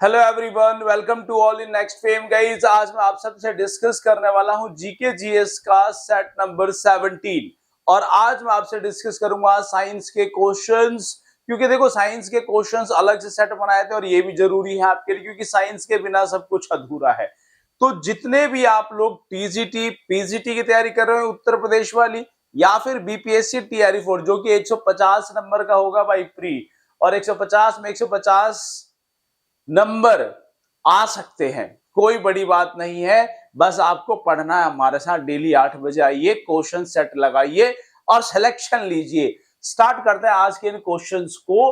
Hello everyone, welcome to all in next fame guys. आज मैं आप सबसे डिस्कस करने वाला हूं जीके जीएस का सेट नंबर 17 और आज मैं आपसे डिस्कस करूंगा साइंस के क्वेश्चंस। क्योंकि देखो साइंस के क्वेश्चंस अलग से सेट बनाए थे और ये भी जरूरी है आपके लिए, क्योंकि साइंस के बिना सब कुछ अधूरा है। तो जितने भी आप लोग टीजीटी पीजीटी की तैयारी कर रहे हो उत्तर प्रदेश वाली, या फिर बीपीएससी टीआरई 4 जो कि 150 नंबर का होगा भाई प्री, और 150 में 150 नंबर आ सकते हैं, कोई बड़ी बात नहीं है। बस आपको पढ़ना है हमारे साथ। डेली 8 बजे आइए, क्वेश्चन सेट लगाइए और सिलेक्शन लीजिए। स्टार्ट करते हैं आज के इन क्वेश्चंस को।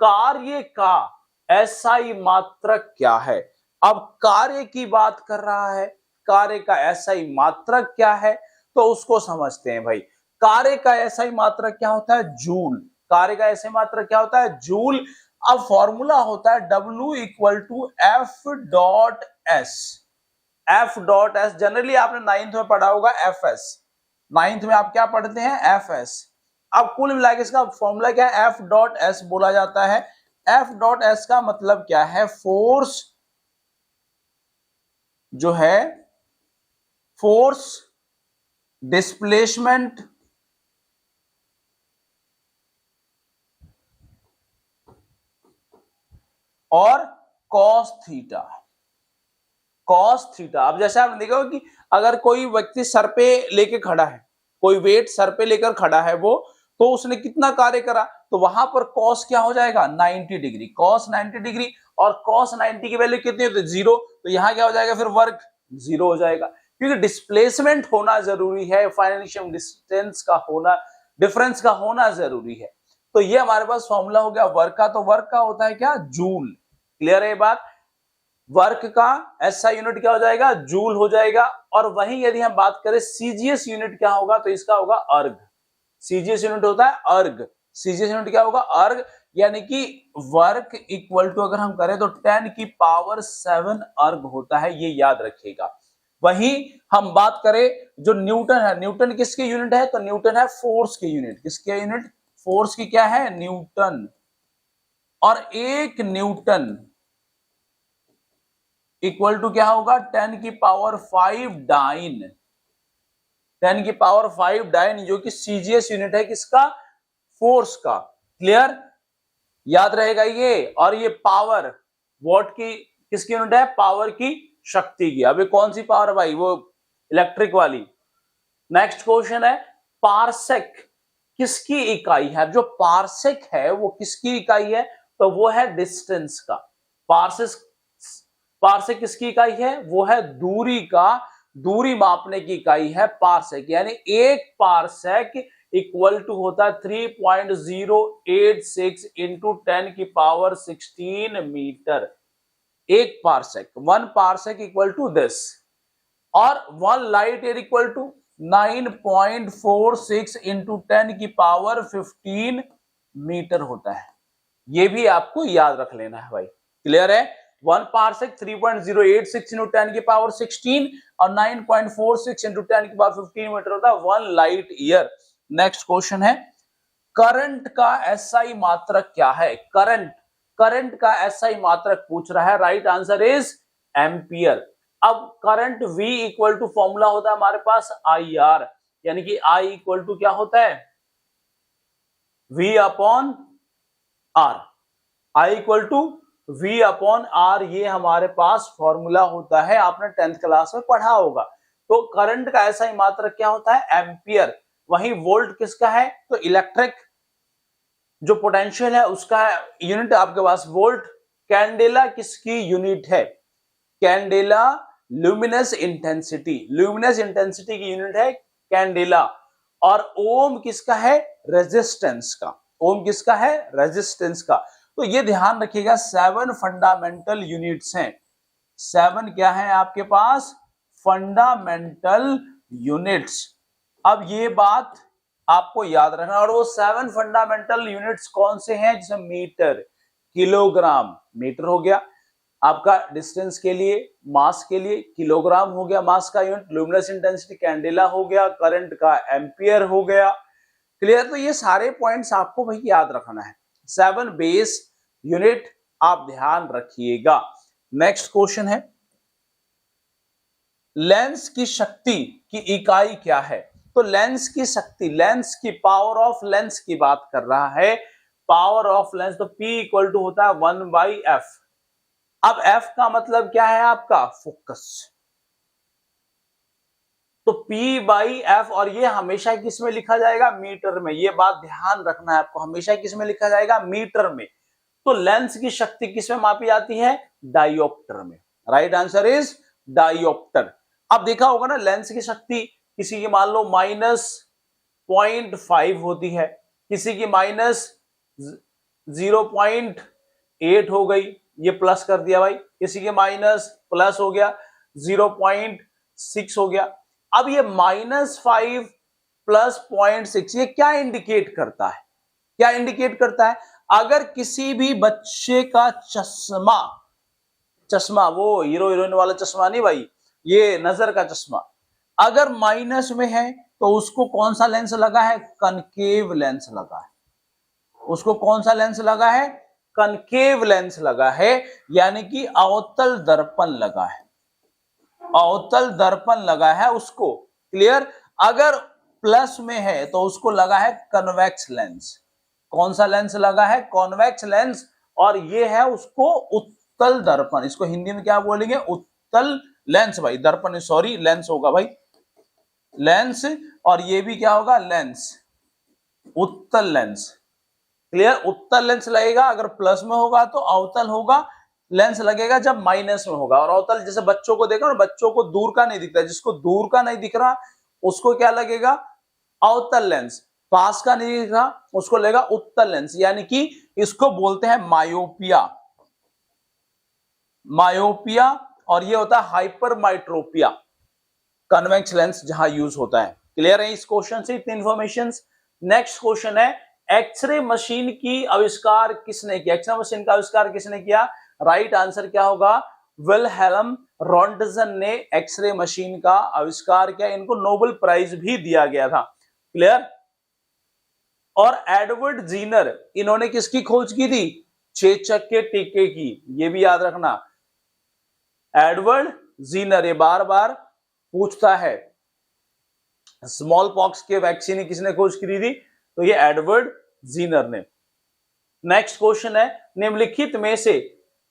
कार्य का एसआई मात्रक क्या है? अब कार्य की बात कर रहा है, कार्य का एसआई मात्रक क्या है तो उसको समझते हैं भाई। कार्य का एसआई मात्रक क्या होता है? जूल। कार्य का एसआई मात्रक क्या होता है? जूल। अब फॉर्मूला होता है W equal to F dot S. F dot S generally आपने 9th में पढ़ा होगा एफ एस। 9th में आप क्या पढ़ते हैं? F S. अब कुल मिला के इसका फॉर्मूला क्या है? एफ डॉट एस बोला जाता है। एफ डॉट एस का मतलब क्या है? फोर्स जो है, फोर्स, डिस्प्लेसमेंट और कॉस थीटा। Cos theta. अब जैसे आपने देखा कि अगर कोई व्यक्ति सर पे लेके खड़ा है, कोई वेट सर पे लेकर खड़ा है वो, तो उसने कितना कार्य करा, तो वहां पर कॉस क्या हो जाएगा? 90 डिग्री। कॉस 90 डिग्री, और कॉस 90 की वैल्यू कितनी होती है? 0। तो यहां क्या हो जाएगा? फिर वर्क 0 हो जाएगा, क्योंकि डिस्प्लेसमेंट होना जरूरी है, फाइनेंशियल डिस्टेंस का होना, डिफरेंस का होना जरूरी है। तो ये हमारे पास फॉर्मूला हो गया वर्क का। तो वर्क का होता है क्या? जूल। क्लियर है ये बात? वर्क का एसआई यूनिट क्या हो जाएगा? जूल हो जाएगा। और वहीं यदि हम बात करें सीजीएस यूनिट क्या होगा, तो इसका होगा अर्ग। सीजीएस यूनिट होता है अर्ग। सीजीएस यूनिट क्या होगा? अर्ग। यानी कि वर्क इक्वल टू अगर हम करें तो 10 की पावर 7 अर्ग होता है, ये याद रखिएगा। वहीं हम बात करें जो न्यूटन है, न्यूटन किसके यूनिट है? तो न्यूटन है फोर्स के यूनिट। किसके यूनिट? फोर्स की क्या है? न्यूटन। और एक न्यूटन इक्वल टू क्या होगा? 10 की पावर 5 डाइन। 10 की पावर 5 डाइन, जो कि सीजीएस यूनिट है किसका? फोर्स का। क्लियर? याद रहेगा ये। और ये पावर वॉट की किसकी यूनिट है? पावर की, शक्ति की। अब ये कौन सी पावर भाई? वो इलेक्ट्रिक वाली। नेक्स्ट क्वेश्चन है, पारसेक किसकी इकाई है? जो पारसेक है वो किसकी इकाई है? तो वो है डिस्टेंस का। पारसेक, पारसेक किसकी इकाई है? वो है दूरी का, दूरी मापने की इकाई है पारसेक। यानी एक पारसेक इक्वल टू होता है 3.086 इंटू 10 की पावर 16 मीटर। एक parsec, 1 parsec equal to this. और 1 light year equal to 9.46 into 10 की पावर 15 मीटर होता है। ये भी आपको याद रख लेना है भाई। क्लियर है? 1 पारसेक 3.086 इंटू 10 की पावर 16 और 9.46 इंटू 10 की पावर 15 मीटर होता है 1 लाइट ईयर। नेक्स्ट क्वेश्चन है, करंट का एसआई मात्रक क्या है? करंट, करंट का एसआई मात्रक पूछ रहा है। Right answer is ampere. अब current V equal to formula होता है हमारे पास IR, यानी कि I इक्वल टू क्या होता है? V upon R। I equal to V upon R, ये हमारे पास फॉर्मूला होता है, आपने 10th क्लास में पढ़ा होगा। तो करंट का एसआई मात्रक क्या होता है? एम्पियर। वहीं वोल्ट किसका है? तो इलेक्ट्रिक जो पोटेंशियल है उसका यूनिट आपके पास वोल्ट। कैंडेला किसकी यूनिट है? Candela luminous intensity, luminous intensity की यूनिट है कैंडेला। और ओम किसका है? रेजिस्टेंस का। ओम किसका है? रेजिस्टेंस का। तो ये ध्यान रखिएगा, 7 फंडामेंटल यूनिट्स हैं। 7 क्या है आपके पास? Fundamental units. अब ये बात आपको याद रखना। और वो 7 फंडामेंटल यूनिट्स कौन से हैं? जैसे मीटर, किलोग्राम, मीटर हो गया आपका डिस्टेंस के लिए, मास के लिए किलोग्राम हो गया मास का यूनिट, ल्यूमिनस इंटेंसिटी कैंडेला हो गया, करंट का एम्पियर हो गया। क्लियर? तो ये सारे पॉइंट्स आपको भाई याद रखना है। 7 बेस यूनिट आप ध्यान रखिएगा। नेक्स्ट क्वेश्चन है, लेंस की शक्ति की इकाई क्या है? तो लेंस की शक्ति, लेंस की पावर ऑफ लेंस की बात कर रहा है, पावर ऑफ लेंस, तो P इक्वल टू होता है 1/f। अब f का मतलब क्या है आपका? फोकस। तो P/f, और ये हमेशा किस में लिखा जाएगा? मीटर में। ये बात ध्यान रखना है आपको, हमेशा किस में लिखा जाएगा? मीटर में। तो लेंस की शक्ति किस में मापी जाती है? डायोप्टर में। Right answer is dioptre. अब देखा होगा ना, लेंस की शक्ति किसी की मान लो -0.5 होती है, किसी की -0.8 हो गई, ये प्लस कर दिया भाई, किसी के प्लस हो गया, 0.6 हो गया। अब ये -5 प्लस 0.6 ये क्या इंडिकेट करता है? क्या इंडिकेट करता है? अगर किसी भी बच्चे का चश्मा, चश्मा वो हीरो हीरोइन वाला चश्मा नहीं भाई, ये नजर का चश्मा, अगर माइनस में है तो उसको कौन सा लेंस लगा है? कनकेव लेंस लगा है। उसको कौन सा लेंस लगा है? कनकेव लेंस लगा है, यानी कि अवतल दर्पण लगा है, अवतल दर्पण लगा है उसको। क्लियर? अगर प्लस में है तो उसको लगा है कन्वेक्स लेंस। कौन सा लेंस लगा है? Convex lens. और ये है उसको उत्तल दर्पण, इसको हिंदी में क्या बोलेंगे? उत्तल लेंस भाई, दर्पण सॉरी, लेंस होगा भाई, लेंस। और ये भी क्या होगा? लेंस, उत्तल लेंस। क्लियर? उत्तल लेंस लगेगा अगर प्लस में होगा तो, अवतल होगा लेंस लगेगा जब माइनस में होगा। और अवतल, जैसे बच्चों को देखो ना, बच्चों को दूर का नहीं दिखता, जिसको दूर का नहीं दिख रहा उसको क्या लगेगा? अवतल लेंस। पास का नहीं दिख रहा उसको लगेगा उत्तल लेंस, यानी कि इसको बोलते हैं मायोपिया, मायोपिया। और ये होता है हाइपरमाइट्रोपिया, कन्वेक्स लेंस जहां यूज होता है। क्लियर है इस क्वेश्चन से इतनी इंफॉर्मेशन? नेक्स्ट क्वेश्चन है, एक्सरे मशीन की आविष्कार किसने किया? एक्सरे मशीन का आविष्कार किसने किया? राइट आंसर क्या होगा? विल्हेल्म रॉन्टजन ने एक्सरे मशीन का आविष्कार किया। इनको नोबेल प्राइज भी दिया गया था। क्लियर? और एडवर्ड जीनर, इन्होंने किसकी खोज की थी? चेचक के टीके की। ये भी याद रखना, एडवर्ड जीनर, ये बार बार पूछता है। स्मॉल पॉक्स के वैक्सीन किसने खोज की थी? तो ये एडवर्ड जीनर ने। नेक्स्ट क्वेश्चन है, निम्नलिखित में से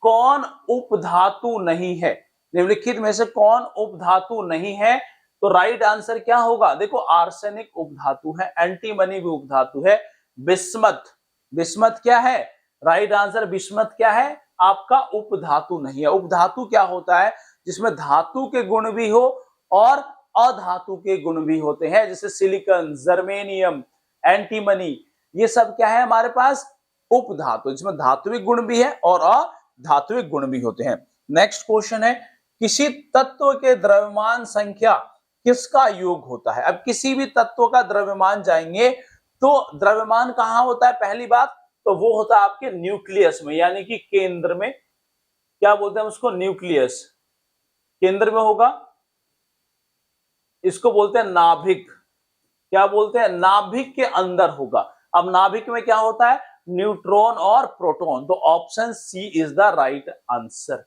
कौन उपधातु नहीं है? निम्नलिखित में से कौन उपधातु नहीं है? तो राइट आंसर क्या होगा? देखो, आर्सेनिक उपधातु है, एंटीमनी भी उपधातु है, बिस्मथ, बिस्मथ क्या है? राइट आंसर बिस्मथ क्या है? आपका उपधातु नहीं है। उपधातु क्या होता है? जिसमें धातु के गुण भी हो और अधातु के गुण भी होते हैं, जैसे सिलिकॉन, जर्मेनियम, एंटीमनी, ये सब क्या है हमारे पास? उपधातु, जिसमें धात्विक गुण भी है और अधात्विक गुण भी होते हैं। नेक्स्ट क्वेश्चन है, किसी तत्व के द्रव्यमान संख्या किसका योग होता है? अब किसी भी तत्व का द्रव्यमान जाएंगे तो द्रव्यमान कहां होता है? पहली बात तो वो होता है आपके न्यूक्लियस में, यानी कि केंद्र में। क्या बोलते हैं उसको? न्यूक्लियस, केंद्र में होगा। इसको बोलते हैं नाभिक। क्या बोलते हैं? नाभिक के अंदर होगा। अब नाभिक में क्या होता है? न्यूट्रॉन और प्रोटॉन। तो option C is the right answer.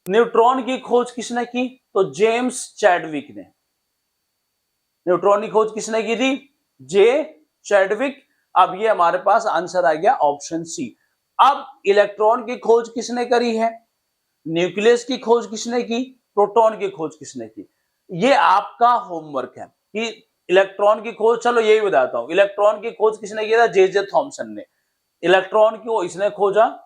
Neutron की खोज किसने की? तो जेम्स चैडविक ने। न्यूट्रॉन की खोज किसने की थी? जे चैडविक। अब ये हमारे पास आंसर आ गया ऑप्शन सी। अब इलेक्ट्रॉन की खोज किसने करी है? न्यूक्लियस की खोज किसने की? प्रोटॉन की खोज किसने की? ये आपका होमवर्क है कि इलेक्ट्रॉन की खोज, चलो यही बताता हूं, इलेक्ट्रॉन की खोज किसने किया था? जे थॉमसन ने। इलेक्ट्रॉन को इसने खोजा,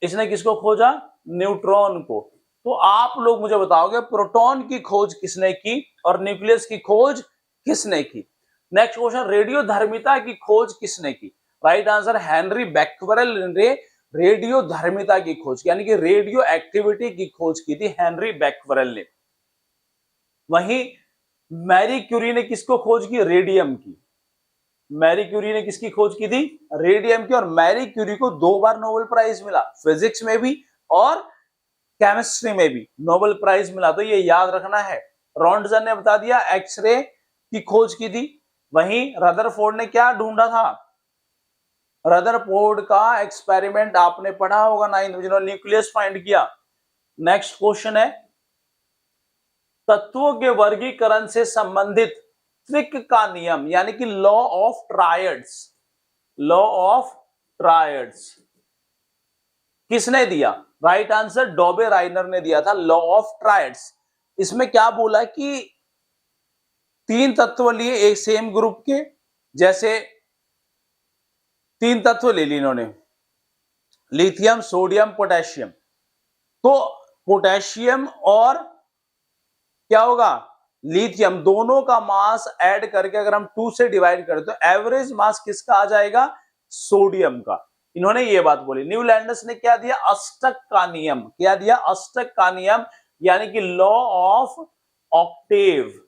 इसने किसको खोजा? न्यूट्रॉन को। तो आप लोग मुझे बताओगे प्रोटॉन की खोज किसने की और न्यूक्लियस की खोज किसने की? नेक्स्ट क्वेश्चन, रेडियो धर्मिता की खोज किसने की? राइट आंसर हेनरी बैक्वेरेल ने रेडियो धर्मिता की खोज, यानी कि रेडियो एक्टिविटी की खोज की थी हेनरी बैक्वेरेल ने। वहीं मैरी क्यूरी ने किसको खोज की? रेडियम की। मैरी क्यूरी ने किसकी खोज की थी? रेडियम की। और मैरी क्यूरी को 2 बार नोबेल प्राइज मिला, फिजिक्स में भी और केमिस्ट्री में भी नोबेल प्राइज मिला। तो ये याद रखना है। रॉन्टजन ने बता दिया एक्सरे की खोज की थी। वहीं रदरफोर्ड ने क्या ढूंढा था? रदरफोर्ड का एक्सपेरिमेंट आपने पढ़ा होगा 9th में, जिन्होंने न्यूक्लियस फाइंड किया। नेक्स्ट क्वेश्चन है, तत्वों के वर्गीकरण से संबंधित ट्रिक का नियम यानी कि law of triads, law of triads किसने दिया? राइट आंसर डॉबे राइनर ने दिया था, लॉ ऑफ ट्रायड्स। इसमें क्या बोला कि 3 तत्व लिए एक सेम ग्रुप के, जैसे 3 तत्व ले लिए इन्होंने, लिथियम, सोडियम, पोटेशियम। तो पोटेशियम और क्या होगा, लिथियम, दोनों का मास ऐड करके अगर हम 2 से डिवाइड करें तो एवरेज मास किसका आ जाएगा? सोडियम का। इन्होंने ये बात बोली। न्यूलैंडस ने क्या दिया? अष्टक का नियम। क्या दिया? अष्टक का नियम, यानी कि law of Octave.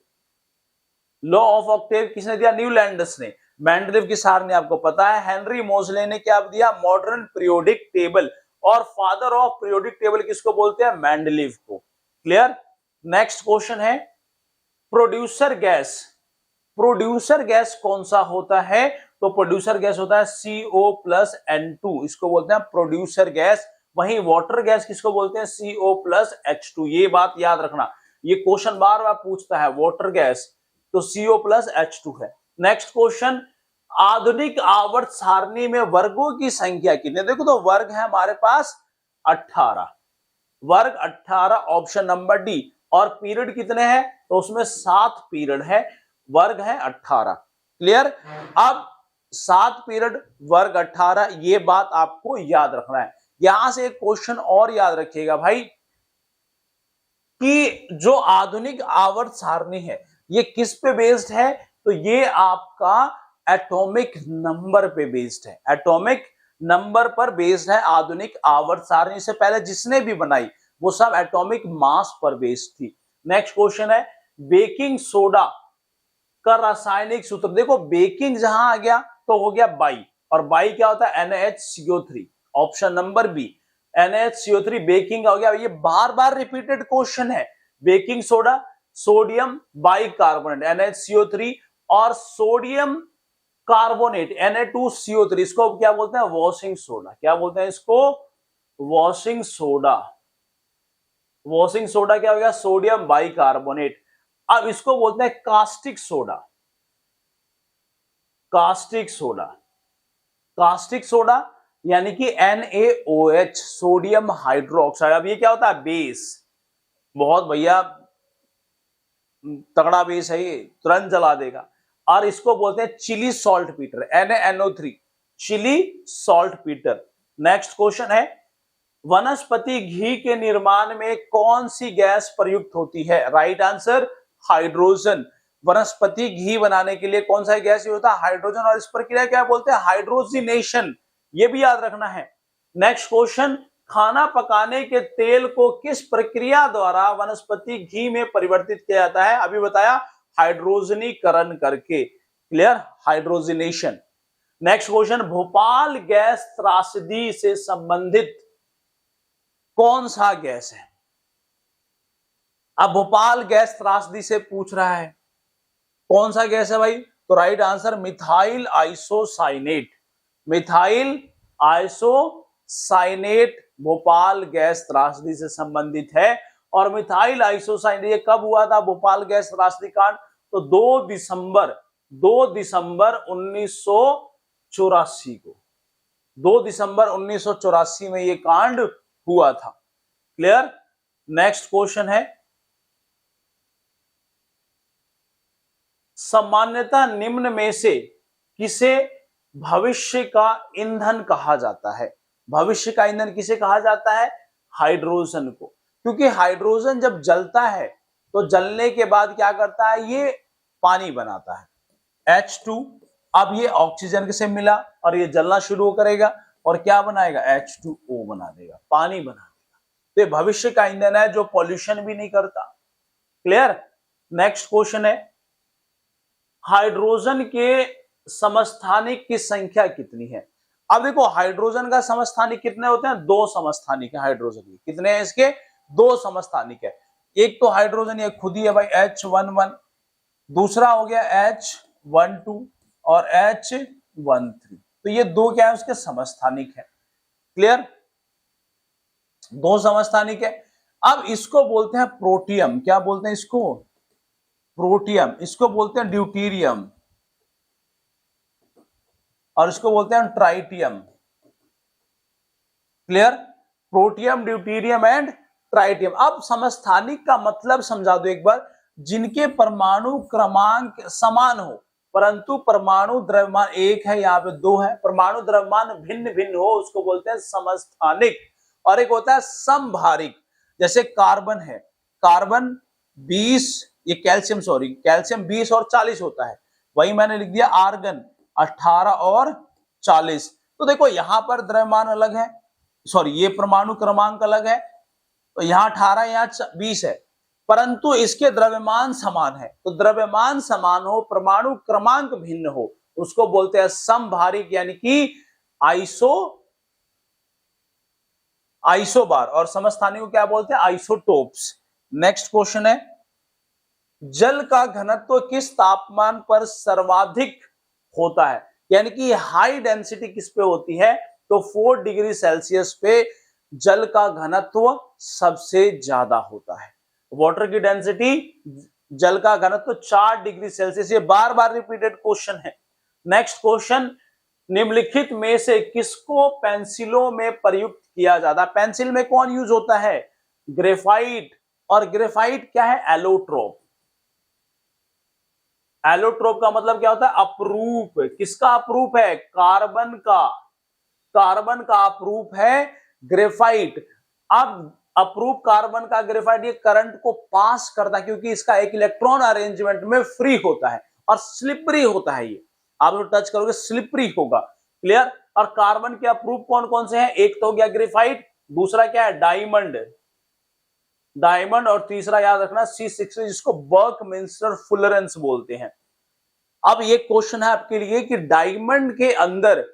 Law of Octave किसने दिया? न्यूलैंडस ने। मेंडलीव की सारणी आपको पता है। हेनरी मोजले ने क्या दिया? Modern periodic table. और फादर ऑफ पीरियोडिक टेबल किसको बोलते हैं? मेंडलीव को। क्लियर? नेक्स्ट क्वेश्चन है, प्रोड्यूसर गैस। प्रोड्यूसर गैस कौन सा होता है? तो प्रोड्यूसर गैस होता है CO+N2, इसको बोलते हैं प्रोड्यूसर गैस। वहीं वाटर गैस किसको बोलते हैं? CO+H2। ये बात याद रखना, ये क्वेश्चन बार बार पूछता है। वाटर गैस तो CO+H2 है। नेक्स्ट क्वेश्चन, आधुनिक आवर्त सारणी में वर्गों की संख्या कितनी? देखो तो वर्ग है हमारे पास 18, वर्ग 18, ऑप्शन नंबर डी। और पीरियड कितने हैं? तो उसमें 7 पीरियड है, वर्ग है 18। क्लियर? अब 7 पीरियड, वर्ग 18, ये बात आपको याद रखना है। यहां से एक क्वेश्चन और याद रखिएगा भाई, कि जो आधुनिक आवर्त सारणी है ये किस पे बेस्ड है? तो ये आपका एटॉमिक नंबर पे बेस्ड है। एटॉमिक नंबर पर बेस्ड है आधुनिक आवर्त सारणी। से पहले जिसने भी बनाई वो सब एटॉमिक मास पर बेस्ड थी। नेक्स्ट क्वेश्चन है, बेकिंग सोडा का रासायनिक सूत्र। देखो बेकिंग जहां आ गया तो हो गया बाई, और बाई क्या होता है? NaHCO3, option number B, NaHCO3 baking हो गया। ये बार बार रिपीटेड क्वेश्चन है। Baking soda, sodium bicarbonate NaHCO3, और सोडियम कार्बोनेट Na2CO3, इसको क्या बोलते हैं? Washing soda. क्या बोलते हैं इसको? Washing soda. वॉशिंग सोडा क्या हो गया? Sodium bicarbonate. अब इसको बोलते हैं caustic soda. Caustic soda, caustic soda यानी कि NaOH, सोडियम हाइड्रोक्साइड। अब ये क्या होता है? बेस। बहुत भैया तगड़ा बेस है ये, तुरंत जला देगा। और इसको बोलते हैं Chile saltpetre, NaNO3, Chile saltpetre. Next question है, वनस्पति घी के निर्माण में कौन सी गैस प्रयुक्त होती है? Right answer hydrogen. वनस्पति घी बनाने के लिए कौन सा गैस यूज होता है? हाइड्रोजन। और इस प्रक्रिया क्या बोलते हैं? हाइड्रोजिनेशन। ये भी याद रखना है। नेक्स्ट क्वेश्चन, खाना पकाने के तेल को किस प्रक्रिया द्वारा वनस्पति घी में परिवर्तित किया जाता है? अभी बताया, हाइड्रोजनीकरण करके। Clear? Hydrogenation. Next question, Bhopal gas त्रासदी से संबंधित कौन सा गैस है? अब भोपाल गैस त्रासदी से पूछ रहा है, कौन सा गैस है भाई? तो right answer methyl isocyanate. Methyl isocyanate Bhopal gas त्रासदी से संबंधित है। और मिथाइल आइसोसाइनेट ये कब हुआ था भोपाल गैस त्रासदी कांड? तो 2 दिसंबर 1984 को, 2 दिसंबर 1984 में ये कांड हुआ था। क्लियर? नेक्स्ट क्वेश्चन है, सामान्यतः निम्न में से किसे भविष्य का ईंधन कहा जाता है? भविष्य का ईंधन किसे कहा जाता है? हाइड्रोजन को। क्योंकि हाइड्रोजन जब जलता है तो जलने के बाद क्या करता है? ये पानी बनाता है, H2। अब ये ऑक्सीजन से मिला और ये जलना शुरू करेगा और क्या बनाएगा? H2O बना देगा, पानी बना देगा। तो ये भविष्य का ईंधन है जो पॉल्यूशन भी नहीं करता। क्लियर? नेक्स्ट क्वेश्चन है, हाइड्रोजन के समस्थानिक की संख्या कितनी है? अब देखो हाइड्रोजन का समस्थानिक कितने होते हैं? 2 समस्थानिक है हाइड्रोजन के। कितने हैं इसके? 2 समस्थानिक है। एक तो हाइड्रोजन ये खुद ही है भाई, H11, दूसरा हो गया H12 और H13। तो ये दो क्या है उसके समस्थानिक है। क्लियर, दो समस्थानिक है। अब इसको बोलते हैं प्रोटियम, क्या बोलते हैं इसको, प्रोटियम। इसको बोलते हैं ड्यूटीरियम और इसको बोलते हैं tritium. Clear, protium, deuterium and tritium. अब समस्थानिक का मतलब समझा दो एक बार, जिनके परमाणु क्रमांक समान हो परंतु परमाणु द्रव्यमान एक है, यहाँ पे दो है, परमाणु द्रव्यमान भिन्न भिन्न हो, उसको बोलते हैं समस्थानिक। और एक होता है समभारिक, जैसे कार्बन है, कार्बन 20, ये कैल्शियम, सॉरी कैल्शियम 20 और 40 होता है, वही मैंने लिख दिया आर्गन 18 और 40। तो देखो यहां पर द्रव्यमान अलग है, सॉरी ये परमाणु क्रमांक अलग है, तो यहाँ 18 यहाँ 20 है, परंतु इसके द्रव्यमान समान है। तो द्रव्यमान समान हो, परमाणु क्रमांक भिन्न हो, उसको बोलते हैं समभारिक, यानी कि आइसोबार। और समस्थानिक को क्या बोलते हैं, आइसोटोप्स। नेक्स्ट क्वेश्चन है, जल का घनत्व किस तापमान पर सर्वाधिक होता है, यानी कि हाई डेंसिटी किस पे होती है, तो 4 डिग्री सेल्सियस पे जल का घनत्व सबसे ज्यादा होता है। वाटर की डेंसिटी, जल का घनत्व 4 डिग्री सेल्सियस। ये बार बार रिपीटेड क्वेश्चन है। नेक्स्ट क्वेश्चन, निम्नलिखित में से किसको पेंसिलों में प्रयुक्त किया जाता है, पेंसिल में कौन यूज होता है, ग्रेफाइट। और ग्रेफाइट क्या है, एलोट्रोप। एलोट्रोप का मतलब क्या होता है, अपरूप। किसका अपरूप है, कार्बन का, कार्बन का अपरूप है ग्रेफाइट। अब अपरूप कार्बन का ग्रेफाइट ये करंट को पास करता है, क्योंकि इसका एक इलेक्ट्रॉन अरेंजमेंट में फ्री होता है और स्लिपरी होता है। ये आप जो टच करोगे स्लिपरी होगा। क्लियर, और कार्बन के अपरूप कौन कौन से हैं, एक तो हो गया ग्रेफाइट, दूसरा क्या है डायमंड, डायमंड, और तीसरा याद रखना C60, जिसको बर्कमिंस्टर फुलरेंस बोलते हैं। अब ये क्वेश्चन है आपके लिए कि डायमंड के अंदर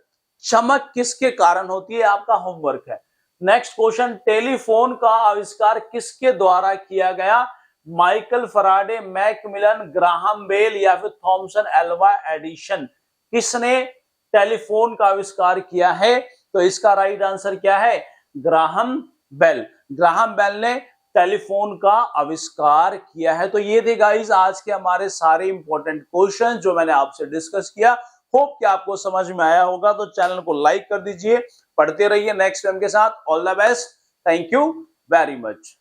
चमक किसके कारण होती है, आपका होमवर्क है। नेक्स्ट क्वेश्चन, टेलीफोन का आविष्कार किसके द्वारा किया गया, Michael Faraday, Macmillan, Graham Bell या फिर थॉमसन एल्वा एडिशन। किसने टेलीफोन का आविष्कार किया है, तो इसका राइट आंसर क्या है, ग्राहम बेल। ग्राहम बेल ने टेलीफोन का आविष्कार किया है। तो ये थे गाइस आज के हमारे सारे इंपॉर्टेंट क्वेश्चन जो मैंने आपसे डिस्कस किया। होप कि आपको समझ में आया होगा। तो चैनल को लाइक कर दीजिए, पढ़ते रहिए नेक्स्ट टाइम के साथ। All the best, thank you very much.